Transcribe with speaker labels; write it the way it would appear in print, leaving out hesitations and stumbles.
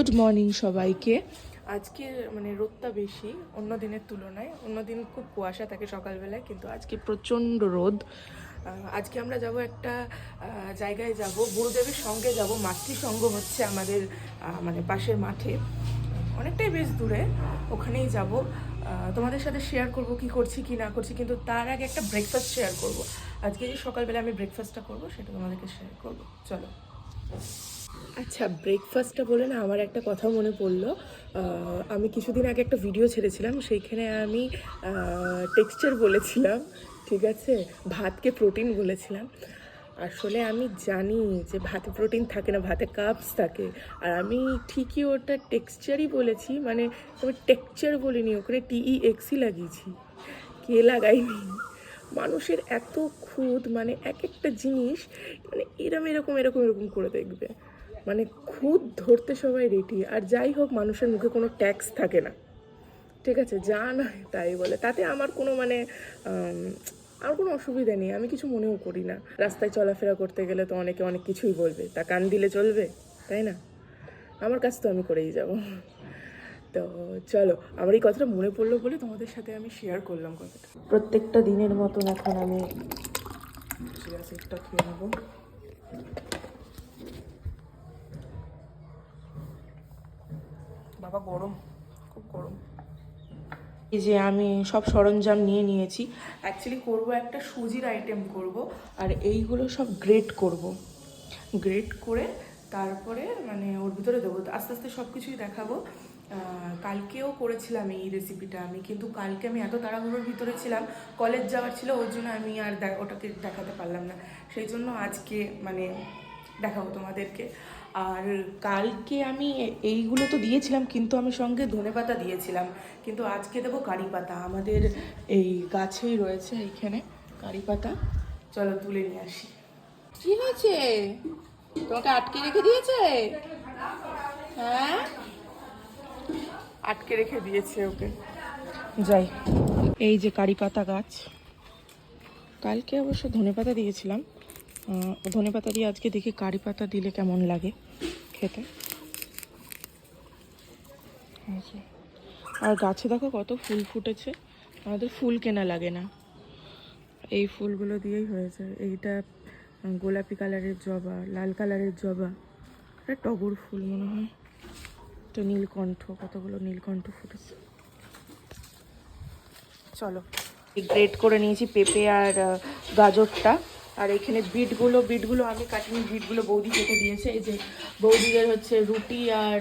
Speaker 1: Good morning সবাইকে। আজকে মানে রোদটা বেশি অন্য দিনের তুলনায়। অন্য দিন খুব কুয়াশা থাকে সকালবেলায়, কিন্তু আজকে প্রচণ্ড রোদ। আজকে আমরা যাব একটা জায়গায় যাব, গুরুদেবের সঙ্গে যাব। মাতৃসঙ্গ হচ্ছে আমাদের মানে পাশের মাঠে, অনেকটাই বেশ দূরে, ওখানেই যাব। তোমাদের সাথে শেয়ার করব কি করছি কি না করছি, কিন্তু তার আগে একটা ব্রেকফাস্ট শেয়ার করব। আজকে যে সকালবেলা আমি ব্রেকফাস্টটা করব সেটা তোমাদেরকে শেয়ার করব। চলো। আচ্ছা, ব্রেকফাস্টটা বলে না আমার একটা কথা মনে পড়লো। আমি কিছুদিন আগে একটা ভিডিও ছেড়েছিলাম, সেইখানে আমি টেক্সচার বলেছিলাম, ঠিক আছে, ভাতকে প্রোটিন বলেছিলাম। আসলে আমি জানি যে ভাতে প্রোটিন থাকে না, ভাতে কার্বস থাকে। আর আমি ঠিকই ওটা টেক্সচারই বলেছি, মানে আমি টেক্সচার বলিনি, ওখানে TEXই লাগিয়েছি, কে লাগাইনি। মানুষের এত খুঁত, মানে এক একটা জিনিস মানে এরম এরকম এরকম এরকম করে দেখবে, মানে খুদ ধরতে সবাই রেডি। আর যাই হোক, মানুষের মুখে কোনো ট্যাক্স থাকে না, ঠিক আছে, যা না তাই বলে, তাতে আমার কোনো মানে আমার কোনো অসুবিধা নেই, আমি কিছু মনেও করি না। রাস্তায় চলাফেরা করতে গেলে তো অনেকে অনেক কিছুই বলবে, তা কান দিলে চলবে, তাই না? আমার কাজ তো আমি করেই যাব। তো চলো, আমার এই কথাটা মনে পড়লো বলে তোমাদের সাথে আমি শেয়ার করলাম কথাটা। প্রত্যেকটা দিনের মতন এখন আমি চিয়া সিডটা খেয়ে নেবো। বাবা গরম, খুব গরম। এই যে আমি সব সরঞ্জাম নিয়ে নিয়েছি। অ্যাকচুয়ালি করব একটা সুজির আইটেম করব, আর এইগুলো সব গ্রেট করব। গ্রেট করে তারপরে মানে ওর ভিতরে দেবো। আস্তে আস্তে সব কিছুই দেখাবো। কালকেও করেছিলাম এই রেসিপিটা আমি, কিন্তু কালকে আমি এত তাড়াহুড়োর ভিতরে ছিলাম, কলেজ যাওয়ার ছিল, ওর জন্য আমি আর ওটাকে দেখাতে পারলাম না। সেই জন্য আজকে মানে দেখাবো তোমাদেরকে। আর কালকে আমি এইগুলো তো দিয়েছিলাম, কিন্তু আমি সঙ্গে ধনেপাতা দিয়েছিলাম, কিন্তু আজকে দেবো কারি পাতা। আমাদের এই গাছেই রয়েছে এইখানে কারি পাতা। চলো তুলে নিয়ে আসি। কি হয়েছে, তোমাকে আটকে রেখে দিয়েছে? হ্যাঁ, আটকে রেখে দিয়েছে ওকে। যাই, এই যে কারি পাতা গাছ, কালকে অবশ্য ধনেপাতা দিয়েছিলাম। ধনেপাতা দিয়ে আজকে দেখি কারি পাতা দিলে কেমন লাগে খেতে। আর গাছে দেখো কত ফুল ফুটেছে, আমাদের ফুল কেনা লাগে না, এই ফুলগুলো দিয়েই হয়েছে। এইটা গোলাপি কালারের জবা, লাল কালারের জবা, এটা টগর ফুল মনে হয়, তো নীলকণ্ঠ, কতগুলো নীলকণ্ঠ ফুটেছে। চলো, গ্রেট করে নিয়েছি পেঁপে আর গাজরটা। আর এখানে বিটগুলো আমি কাটিনি, বিটগুলো বৌদি কেটে দিয়েছে। এই যে বৌদিদের হচ্ছে রুটি আর